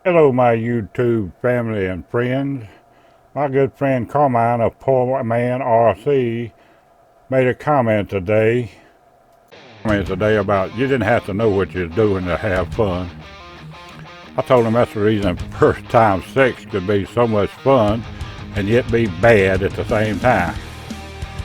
Hello, my YouTube family and friends. My good friend Carmine of Poor Man RC made a comment today about you didn't have to know what you're doing to have fun. I told him that's the reason first time sex could be so much fun and yet be bad at the same time.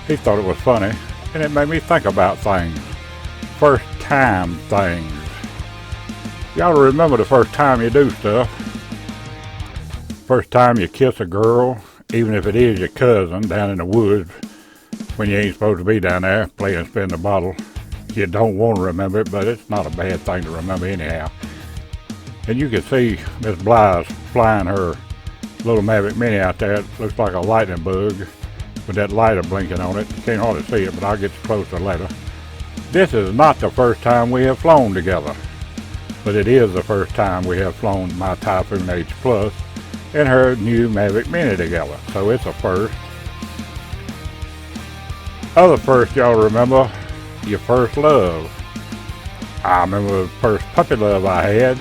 He thought it was funny, and it made me think about things. First time things. Y'all remember the first time you do stuff. First time you kiss a girl, even if it is your cousin down in the woods when you ain't supposed to be down there playing spin the bottle. You don't want to remember it, but it's not a bad thing to remember anyhow. And you can see Miss Bly's flying her little Mavic Mini out there. It looks like a lightning bug with that lighter blinking on it. You can't hardly see it, but I'll get you closer later. This is not the first time we have flown together, but it is the first time we have flown my Typhoon H Plus and her new Mavic Mini together. So it's a first. Other first y'all remember, your first love. I remember the first puppy love I had.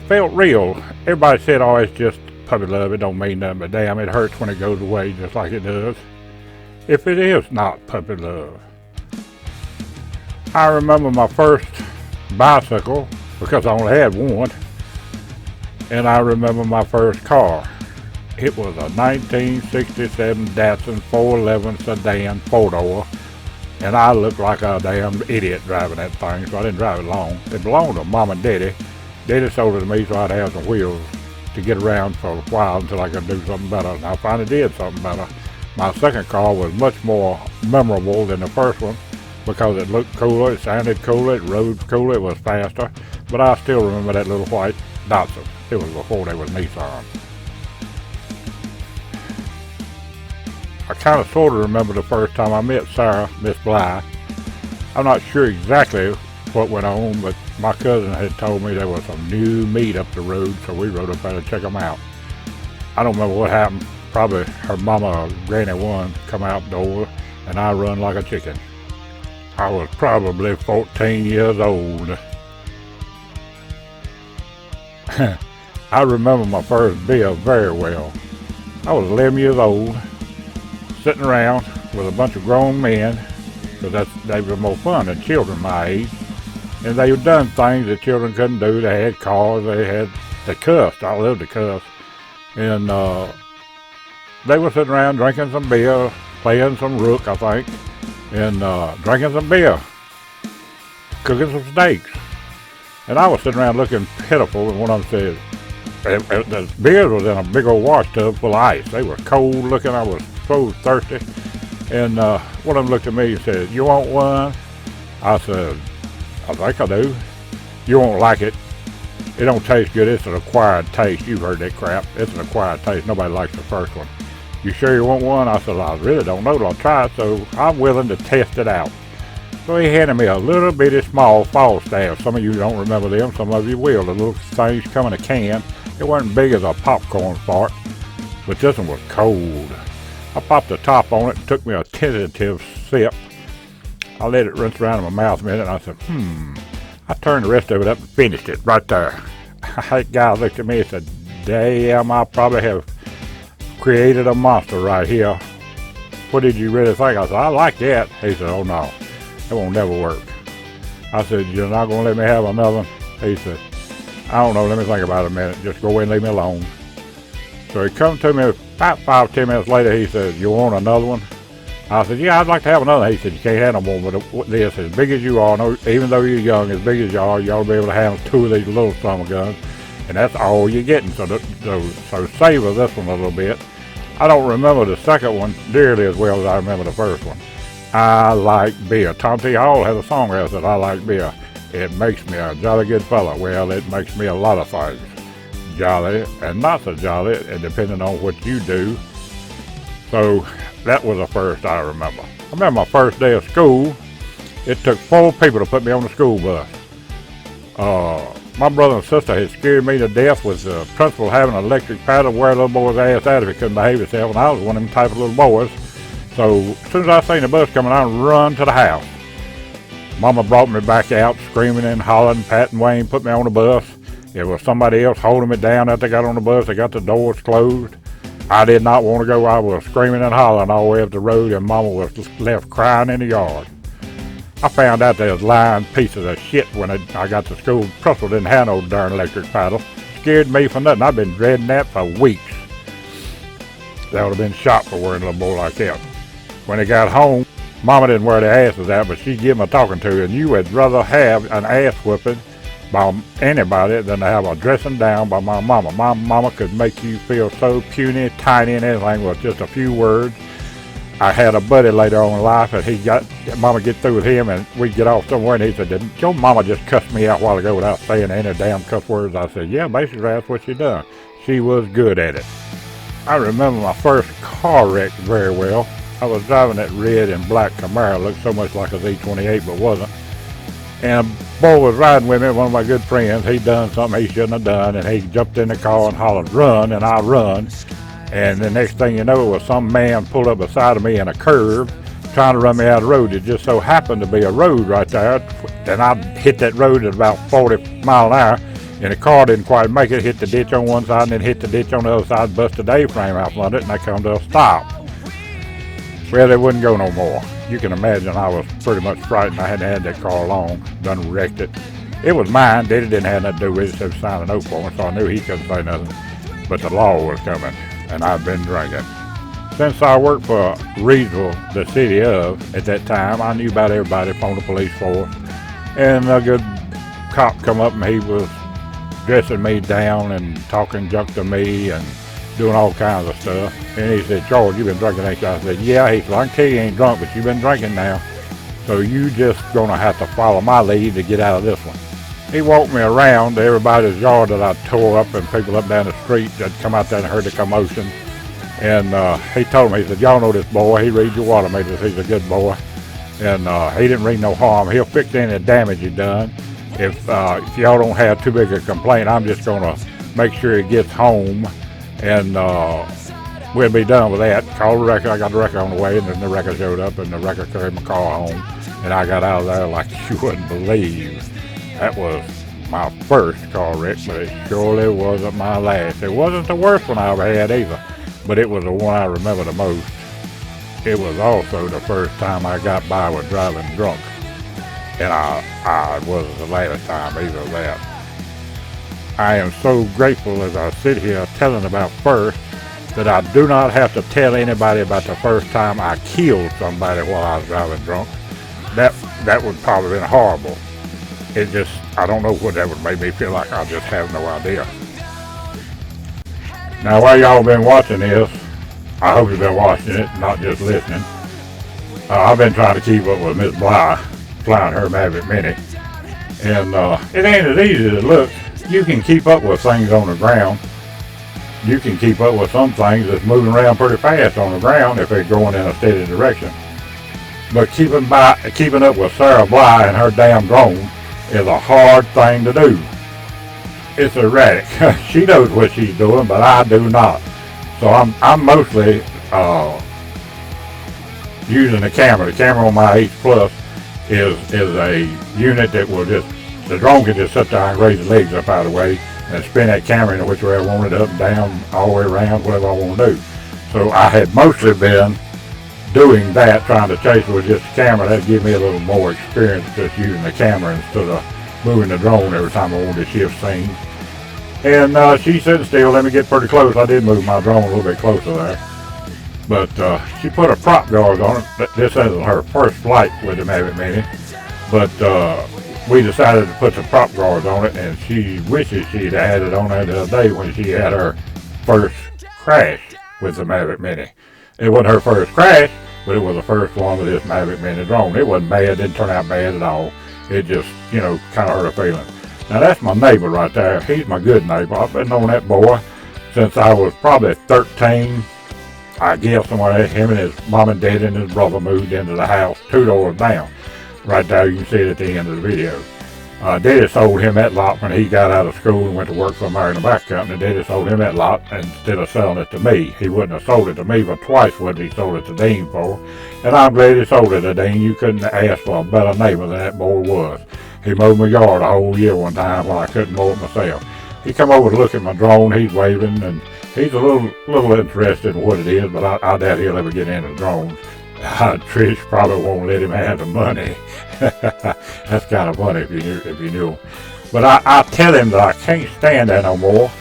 Felt real. Everybody said, oh, it's just puppy love, it don't mean nothing, but damn, it hurts when it goes away just like it does. If it is not puppy love. I remember my first bicycle, because I only had one, and I remember my first car. It was a 1967 Datsun 411 sedan 4-door, and I looked like a damn idiot driving that thing, so I didn't drive it long. It belonged to Mom and Daddy. Daddy sold it to me so I'd have some wheels to get around for a while until I could do something better, and I finally did something better. My second car was much more memorable than the first one because it looked cooler, it sounded cooler, it rode cooler, it was faster, but I still remember that little white Datsun. It was before they was Nissan. I kind of sort of remember the first time I met Sarah, Miss Bly. I'm not sure exactly what went on, but my cousin had told me there was some new meat up the road, so we rode up there to check them out. I don't remember what happened. Probably her mama or granny one come outdoors, and I run like a chicken. I was probably 14 years old. I remember my first beer very well. I was 11 years old, sitting around with a bunch of grown men, because they were more fun than children my age. And they had done things that children couldn't do. They had cars, they cussed. I loved to cuss. And they were sitting around drinking some beer, playing some rook, I think, and drinking some beer, cooking some steaks. And I was sitting around looking pitiful, and one of them said, the beers was in a big old wash tub full of ice. They were cold looking. I was so thirsty. And one of them looked at me and said, you want one? I said, I think I do. You won't like it. It don't taste good. It's an acquired taste. You've heard that crap. It's an acquired taste. Nobody likes the first one. You sure you want one? I said, I really don't know. I'll try it, so I'm willing to test it out. So he handed me a little bitty small Falstaff. Some of you don't remember them. Some of you will. The little things come in a can. It wasn't big as a popcorn fart, but this one was cold. I popped the top on it and took me a tentative sip. I let it rinse around in my mouth a minute, and I said, I turned the rest of it up and finished it right there. That guy looked at me and said, damn, I probably have created a monster right here. What did you really think? I said, I like that. He said, oh no, it won't never work. I said, you're not going to let me have another one? He said, I don't know, let me think about it a minute. Just go away and leave me alone. So he come to me about 5-10 minutes later. He said, you want another one? I said, yeah, I'd like to have another. He said, you can't have no more, but this, as big as you are, even though you're young, as big as you are, you ought to be able to have 2 of these little summer guns, and that's all you're getting. So savor this one a little bit. I don't remember the second one nearly as well as I remember the first one. I like beer. Tom T. Hall has a song that said, I like beer. It makes me a jolly good fella. Well, it makes me a lot of things. Jolly and not so jolly, and depending on what you do. So that was the first I remember. I remember my first day of school. It took 4 people to put me on the school bus. My brother and sister had scared me to death with the principal having an electric paddle wear a little boy's ass out if he couldn't behave himself, and I was one of them type of little boys. So as soon as I seen the bus coming, I run to the house. Mama brought me back out, screaming and hollering. Pat and Wayne put me on the bus, It was somebody else holding me down after they got on the bus. They got the doors closed. I did not want to go. I was screaming and hollering all the way up the road, and Mama was left crying in the yard. I found out they was lying pieces of shit when I got to school. Russell didn't have no darn electric paddle. Scared me for nothing. I've been dreading that for weeks. That would have been shot for wearing a little boy like that. When they got home, Mama didn't wear their asses out, but she'd give them a talking to, and you would rather have an ass whooping by anybody than to have a dressing down by my mama. My mama could make you feel so puny, tiny, and everything with just a few words. I had a buddy later on in life, and Mama get through with him, and we'd get off somewhere, and he said, "Did your mama just cussed me out a while ago without saying any damn cuss words?" I said, "Yeah, basically that's what she done. She was good at it." I remember my first car wreck very well. I was driving that red and black Camaro. It looked so much like a Z28, but wasn't. And a boy was riding with me, one of my good friends. He'd done something he shouldn't have done, and he jumped in the car and hollered, "Run," and I run. And the next thing you know, it was some man pulled up beside of me in a curve trying to run me out of the road. It just so happened to be a road right there, and I hit that road at about 40 miles an hour, and the car didn't quite make it, hit the ditch on one side and then hit the ditch on the other side, busted the A-frame out from under it, and I come to a stop. Well, they wouldn't go no more. You can imagine I was pretty much frightened. I hadn't had that car long, done wrecked it. It was mine. Daddy didn't have nothing to do with it, so he signed a note for me, so I knew he couldn't say nothing. But the law was coming, and I've been drinking. Since I worked for Reedsville, the city of, at that time, I knew about everybody from the police force. And a good cop come up, and he was dressing me down and talking junk to me and doing all kinds of stuff. And he said, "Charles, you been drinking, ain't you?" I said, "Yeah." He said, "I can tell you ain't drunk, but you've been drinking now. So you just gonna have to follow my lead to get out of this one." He walked me around to everybody's yard that I tore up, and people up down the street that come out there and heard the commotion. And he told me, he said, "Y'all know this boy. He reads your water meters. He's a good boy. And he didn't read no harm. He'll fix any damage he done. If y'all don't have too big a complaint, I'm just gonna make sure he gets home, and we'll be done with that." Called the wrecker. I got the wrecker on the way, and then the wrecker showed up, and the wrecker carried my car home, and I got out of there like you wouldn't believe. That was my first car wreck, but it surely wasn't my last. It wasn't the worst one I ever had either, but it was the one I remember the most. It was also the first time I got by with driving drunk, and I wasn't the last time either of that. I am so grateful as I sit here telling about first that I do not have to tell anybody about the first time I killed somebody while I was driving drunk. That would probably have been horrible. It just, I don't know what that would make me feel like. I just have no idea. Now, while y'all been watching this, I hope you've been watching it, not just listening. I've been trying to keep up with Miss Bly, flying her Mavic Mini. And it ain't as easy as it looks. You can keep up with things on the ground. You can keep up with some things that's moving around pretty fast on the ground if they're going in a steady direction. But keeping up with Sarah Bly and her damn drone is a hard thing to do. It's erratic. She knows what she's doing, but I do not. So I'm mostly using the camera. The camera on my H Plus is a unit that will just, the drone can just sit there and raise the legs up out of the way and spin that camera in which way I want it, up and down, all the way around, whatever I want to do. So I had mostly been doing that, trying to chase with just the camera. That gave me a little more experience just using the camera instead of moving the drone every time I wanted to shift scenes. And she said, "Still, let me get pretty close." I did move my drone a little bit closer there. But she put a prop guard on it. This isn't her first flight with the Mavic Mini. But we decided to put some prop guards on it, and she wishes she'd had it on there the other day when she had her first crash with the Mavic Mini. It wasn't her first crash, but it was the first one with this Mavic Mini drone. It wasn't bad, didn't turn out bad at all. It just, kind of hurt her feelings. Now that's my neighbor right there. He's my good neighbor. I've been knowing that boy since I was probably 13. I guess somewhere him and his mom and dad and his brother moved into the house 2 doors down. Right there, you can see it at the end of the video. Daddy sold him that lot when he got out of school and went to work for American Tobacco Company. Daddy sold him that lot instead of selling it to me. He wouldn't have sold it to me for twice what he sold it to Dean for. And I'm glad he sold it to Dean. You couldn't ask for a better neighbor than that boy was. He mowed my yard a whole year one time while I couldn't mow it myself. he come over to look at my drone. He's waving, and he's a little interested in what it is, but I doubt he'll ever get into drones. Trish probably won't let him have the money. That's kind of funny if you knew. But I tell him that I can't stand that no more,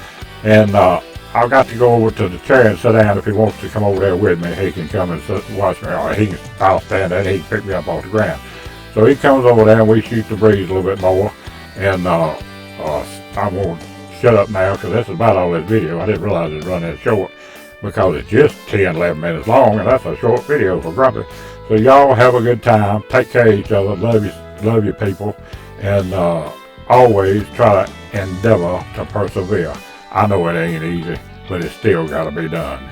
and I've got to go over to the chair and sit down. If he wants to come over there with me, he can come and sit and watch me, or I'll stand there and he can pick me up off the ground. So he comes over there and we shoot the breeze a little bit more, and I'm going to shut up now because that's about all this video. I didn't realize it was running that short because it's just 10, 11 minutes long, and that's a short video for Grumpy. So y'all have a good time. Take care of each other. Love you people, and always try to endeavor to persevere. I know it ain't easy, but it's still got to be done.